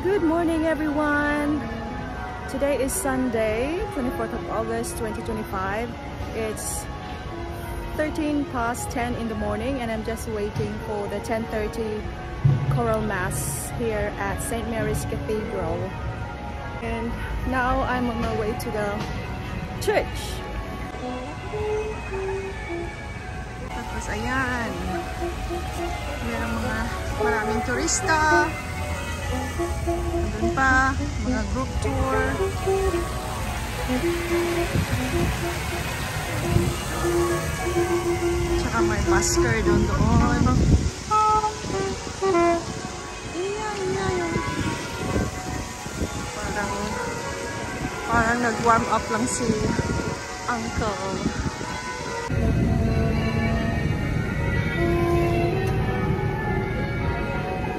Good morning, everyone. Today is Sunday, 24th of August 2025. It's 13 past 10 in the morning and I'm just waiting for the 10:30 choral mass here at St. Mary's Cathedral. And now I'm on my way to the church. Tapos ayan, maraming turista. Doon pa, mga group tour. Tsaka may busker doon. Parang nag-warm up lang si Uncle.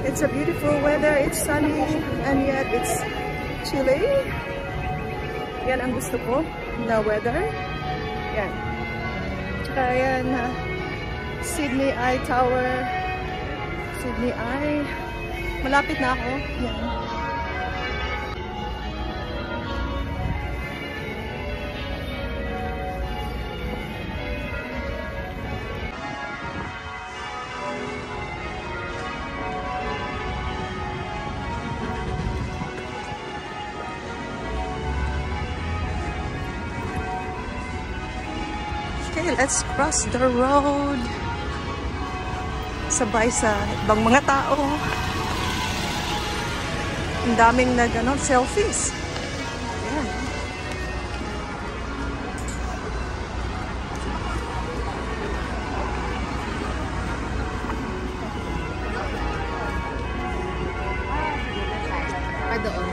It's a beautiful weather, it's sunny, and yet it's chilly. Yan ang gusto ko, the weather. Yan. Tsaka yan, Sydney Eye Tower. Sydney Eye. Malapit na ako. Yan. Okay, let's cross the road. Sabay sa ibang mga tao. Ang daming selfies. Ayan. Doon.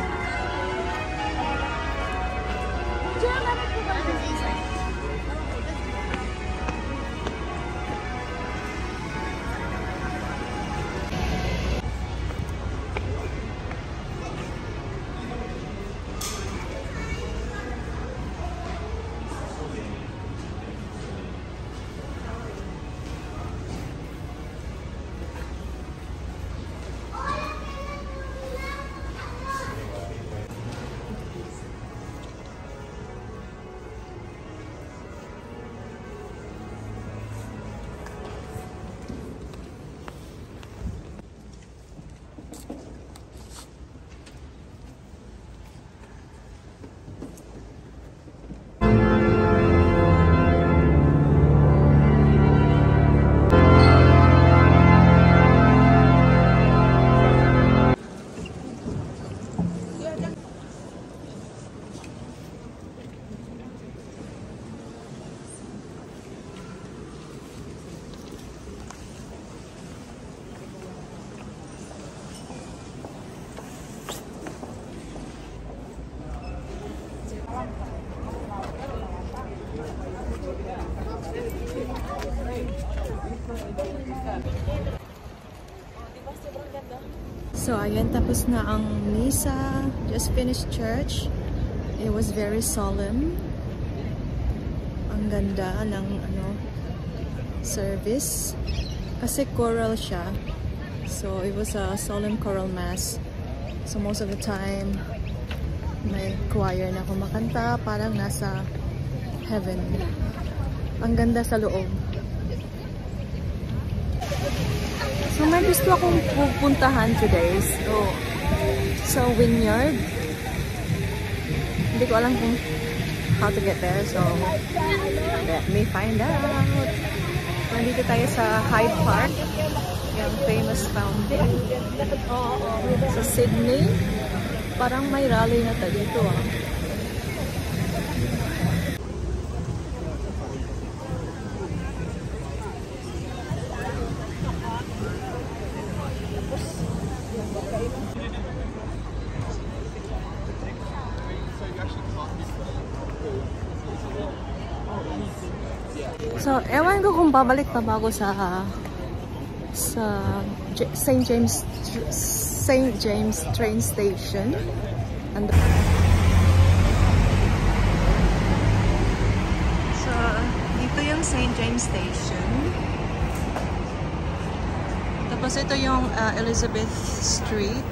So ayan, tapos na ang misa. Just finished church. It was very solemn. Ang ganda ng service. Kasi choral siya. So it was a solemn choral mass. So most of the time may choir na kumakanta, parang nasa heaven. Ang ganda sa loob. So may gusto akong pupuntahan today. So Wynyard. Hindi ko alam kung how to get there. So let me find out. Nandito tayo sa Hyde Park. Yung famous fountain. Sa Sydney. Parang may rally na tayo dito . So, ewan ko kung babalik pa ba ako sa St. James train station. So, dito yung St. James Station. Tapos ito yung Elizabeth Street.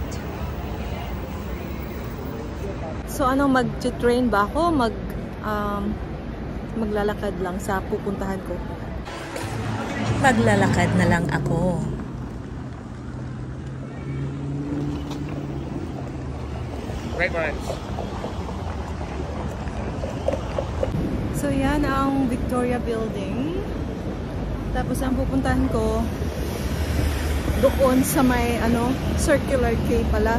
So ano, mag-train ba ako? Maglalakad lang sa pupuntahan ko. Maglalakad na lang ako. So yan ang Victoria Building. Tapos ang pupuntahan ko doon sa may ano, Circular Quay pala.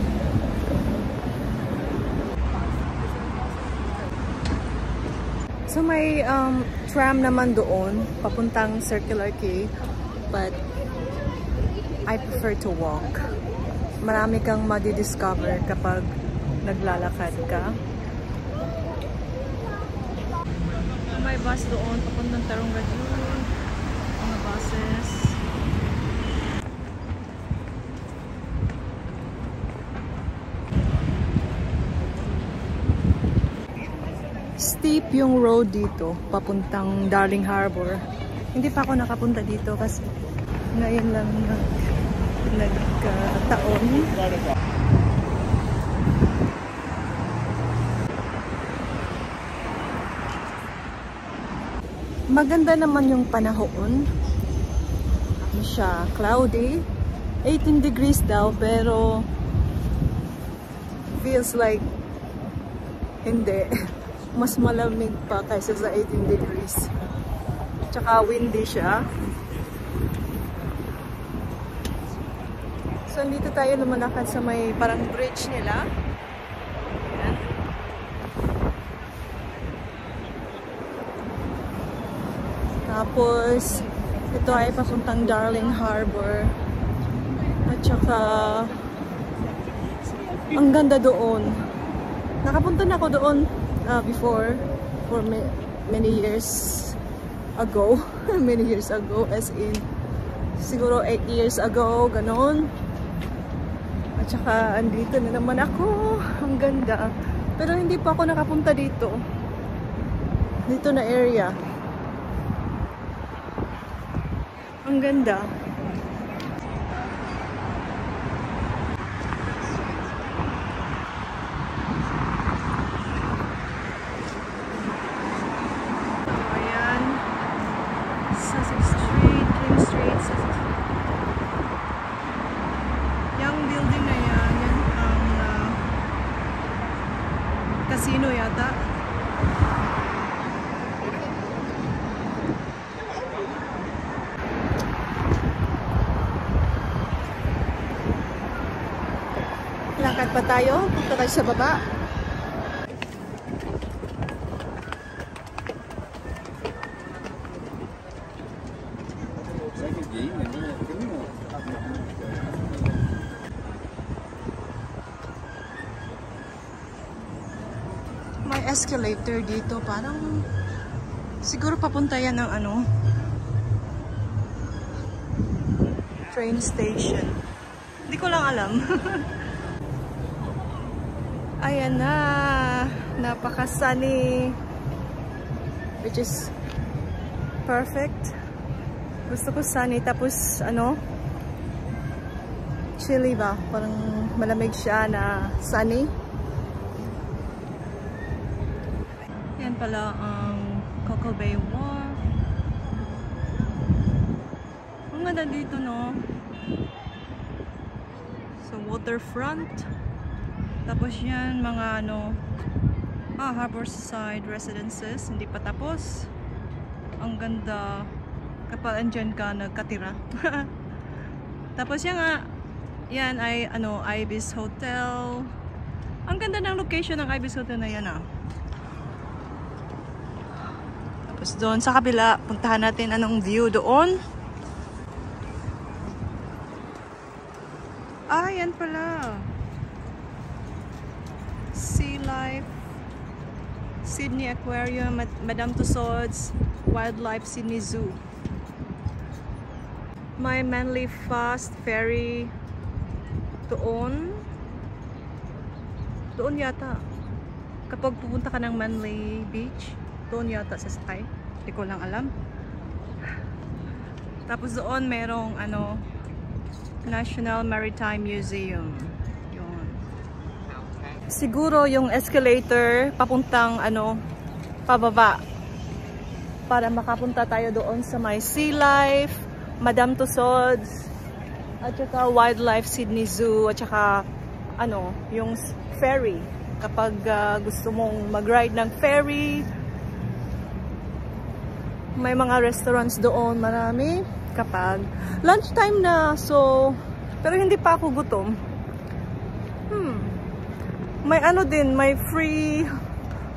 So may tram naman doon papuntang Circular Quay, but I prefer to walk. Marami kang madi-discover kapag naglalakad ka. May bus doon papuntang Tarong-Gadu, mga buses. Steep yung road dito papuntang Darling Harbour. Hindi pa ako nakapunta dito kasi ngayon lang nagkataon. Maganda naman yung panahon. Ano siya, cloudy. 18 degrees daw, pero feels like hindi. Mas malamig pa kaysa sa 18 degrees. Tsaka windy siya. So, dito tayo lumalakad sa may parang bridge nila. Ayan. Tapos, ito ay papuntang Darling Harbour. At saka, ang ganda doon. Nakapunta na ako doon before, for many years ago. Many years ago, as in, siguro 8 years ago, ganon. At saka, andito na naman ako. Ang ganda. Pero hindi pa ako nakapunta dito. Dito na area. Ang ganda. Ayan. Sussex Street, King Street, Sussex Street. Yung building na yan, yan ang casino yata. Lakad pa tayo, punta tayo sa baba. May escalator dito, parang siguro papunta yan ng ano, train station. Hindi ko lang alam. Ayan na, napaka-sunny, which is perfect. Gusto ko sunny, tapos ano, chilly ba? Parang malamig siya na sunny. Yan pala ang Coco Bay Wharf. Ang ganda dito, no? So, waterfront. Tapos yan, mga ano, Harborside Residences, hindi pa tapos. Ang ganda kapag andyan ka nagkatira. Tapos yan nga, yan ay ano, Ibis Hotel. Ang ganda ng location ng Ibis Hotel na yan, ah. Tapos doon sa kabila, puntahan natin anong view doon. Ah, yan pala. Sea Life, Sydney Aquarium, Madame Tussauds, Wildlife Sydney Zoo. May Manly Fast Ferry doon. Doon yata. Kapag pupunta ka ng Manly Beach, doon yata sa sky. Hindi ko lang alam. Tapos doon merong ano, National Maritime Museum. Yun. siguro yung escalator papuntang ano, pababa. Para makapunta tayo doon sa may Sea Life, Madame Tussauds, at saka Wildlife Sydney Zoo, at saka ano, yung ferry. Kapag gusto mong mag-ride ng ferry, may mga restaurants doon, marami. Kapag lunchtime na, so, pero hindi pa ako gutom. May ano din, may free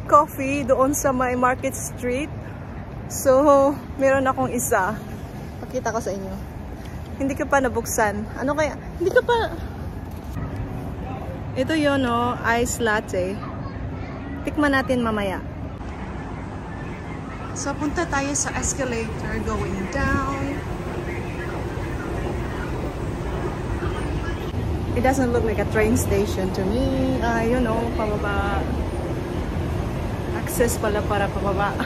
coffee doon sa may Market Street. So, meron akong isa. Pakita ko sa inyo. Hindi ka pa nabuksan. Ano kaya? Hindi ka pa... Ito yun, no? Ice latte. Tikman natin mamaya. So, punta tayo sa escalator going down. It doesn't look like a train station to me. You know, pababa. Access pala para pababa.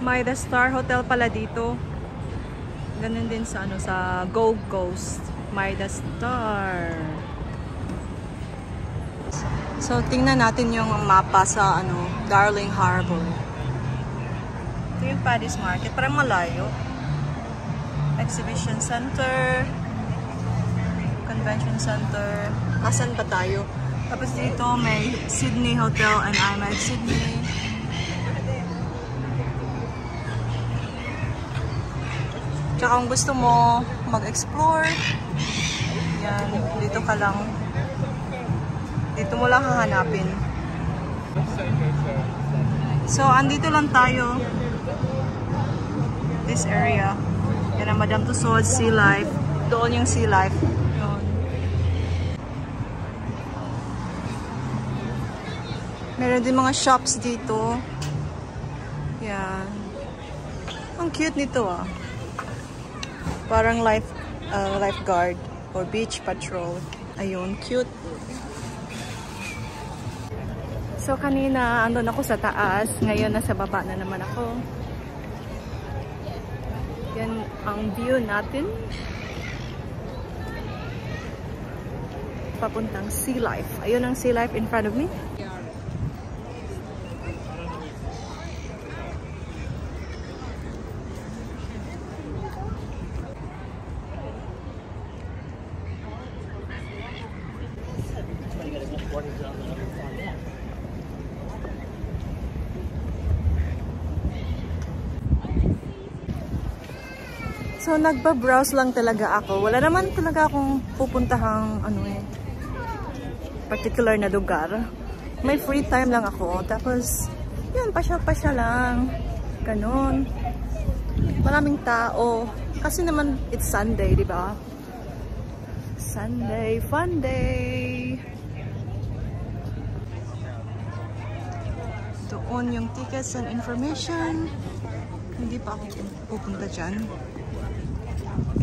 May The Star Hotel pala dito. Ganun din sa ano, sa Gold Coast. May The Star. So, tingnan natin yung mapa sa ano, Darling Harbour. Ito yung Paddy's Market. Parang malayo. Exhibition Center. Convention Center. Asan pa tayo? Tapos dito may Sydney Hotel and I'm at Sydney. Tsaka kung gusto mo mag-explore, yan, dito ka lang. Dito mo lang hahanapin. So, andito lang tayo. This area. Yan ang Madame Tussauds Sea Life. Doon yung Sea Life. Yun. Meron din mga shops dito. Yan. Ang cute nito ah. Parang lifeguard or beach patrol. Ayun, cute. So kanina andun ako sa taas. Ngayon nasa baba na naman ako. Yan ang view natin. Papuntang Sea Life. Ayun ang Sea Life in front of me. So, nagba-browse lang talaga ako. Wala naman talaga akong pupuntahang ano particular na lugar. May free time lang ako. Tapos, yun, pasya-pasya lang. Ganon. Maraming tao. Kasi naman, it's Sunday, di ba? Sunday, fun day. Doon yung tickets and information. Hindi pa ako pupunta dyan.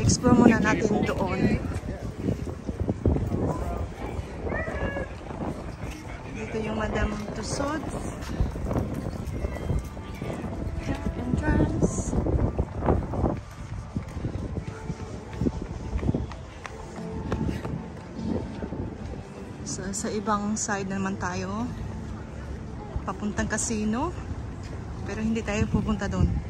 Explore muna natin doon. Dito yung Madame Tussauds entrance. So, sa ibang side naman tayo. Papuntang casino. Pero hindi tayo pupunta doon.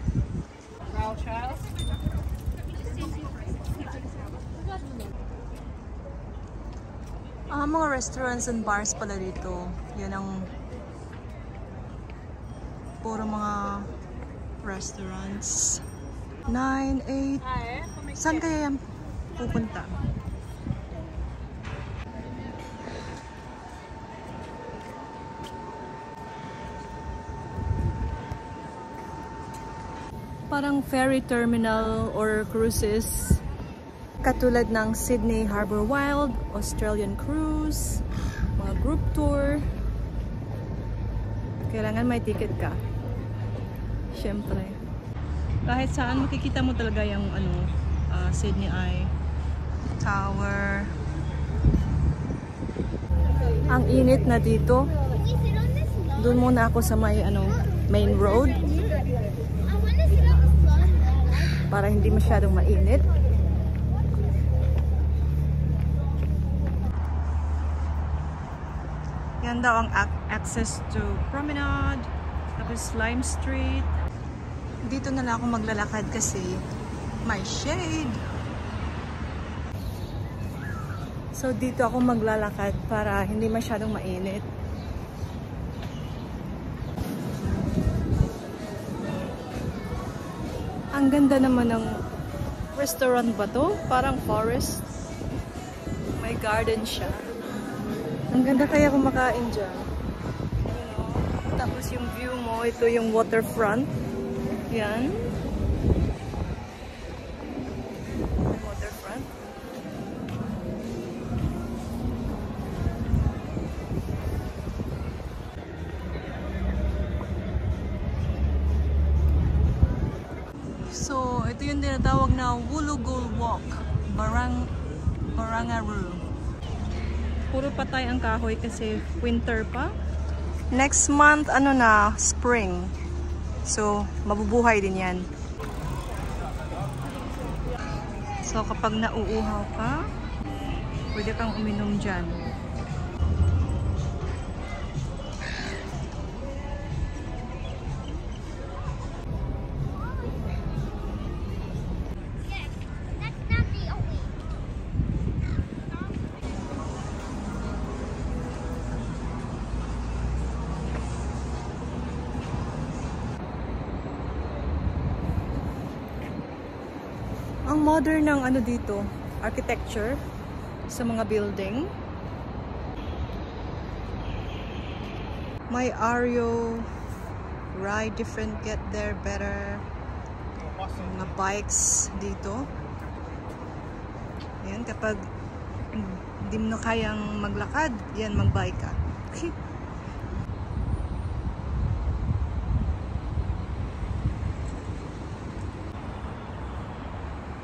Mga restaurants and bars pala dito. Yan ang puro mga restaurants. 9, 8. Saan kaya yan pupunta? Parang ferry terminal or cruises. Katulad ng Sydney Harbour Wild, Australian Cruise, mga group tour. Kailangan may ticket ka. Siyempre. Kahit saan makikita mo talaga yung Sydney Eye Tower. Ang init na dito. Doon muna ako sa may main road. Para hindi masyadong mainit. Yan daw ang access to Promenade, tapos Lime Street. Dito na lang ako maglalakad kasi may shade. So dito ako maglalakad para hindi masyadong mainit. Ang ganda naman ng restaurant ba to? Parang forest. May garden siya. Ang ganda kaya kumakain dyan. Tapos yung view mo, ito yung waterfront. Yan. Waterfront. So, ito yung tinatawag na Wulugul Walk. Barangaroo. Puro patay ang kahoy kasi winter pa. Next month, ano na, spring. So, mabubuhay din yan. So, kapag nauuhaw ka, pwede kang uminom dyan. Ang modern ng ano dito, architecture sa mga building. May Ario, ride different, get there better. Mga bikes dito. Yan, kapag hindi mo kayang maglakad, yan, magbike ka.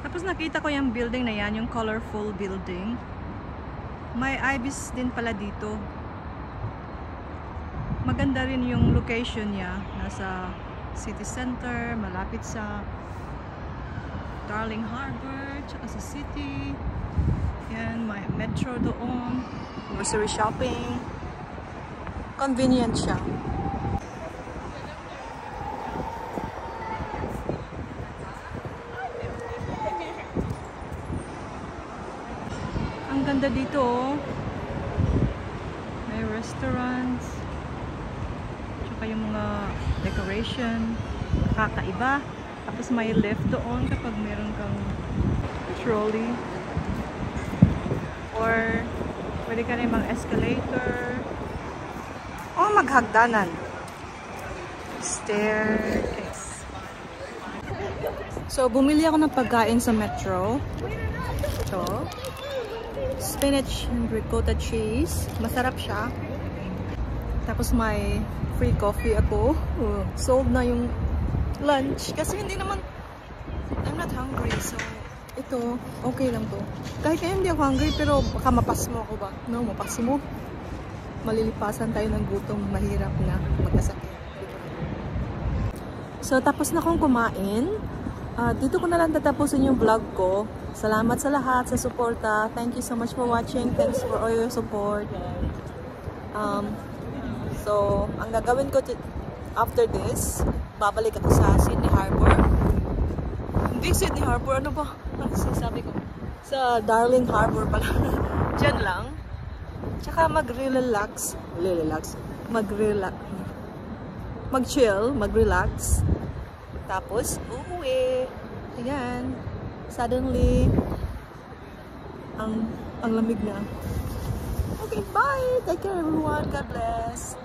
Tapos nakita ko yung building na yan, yung colorful building. May Ibis din pala dito. Maganda rin yung location niya. Nasa city center, malapit sa Darling Harbor, tsaka sa city. Yan, may metro doon. Grocery shopping. Convenient siya. Ang ganda dito, oh. May restaurants, tsaka yung mga decoration, kakaiba. Tapos may lift doon kapag meron kang trolley. Or pwede ka rin mag-escalator. O maghagdanan. Staircase. So, bumili ako ng pagkain sa metro. Ito. Spinach and ricotta cheese. Masarap siya. Tapos may free coffee ako. Sold na yung lunch. Kasi hindi naman, I'm not hungry. So, ito, okay lang to. Kahit kaya hindi ako hungry, pero baka mapas mo ako ba? No, mapas mo. Malilipasan tayo ng gutom. Mahirap na magkasakit. So, tapos na akong kumain. Dito ko na lang tatapusin yung vlog ko. Salamat sa lahat sa suporta. Thank you so much for watching. Thanks for all your support. So, ang gagawin ko after this, babalik ako sa Sydney Harbor. Hindi Sydney Harbor, ano ba? Ano sinasabi ko? Sa Darling Harbor pala. Diyan lang. Tsaka mag-relax. Mag-chill, mag-relax. Tapos, uuwi. Ayan. Suddenly, ang lamig na. Okay, bye! Take care everyone. God bless.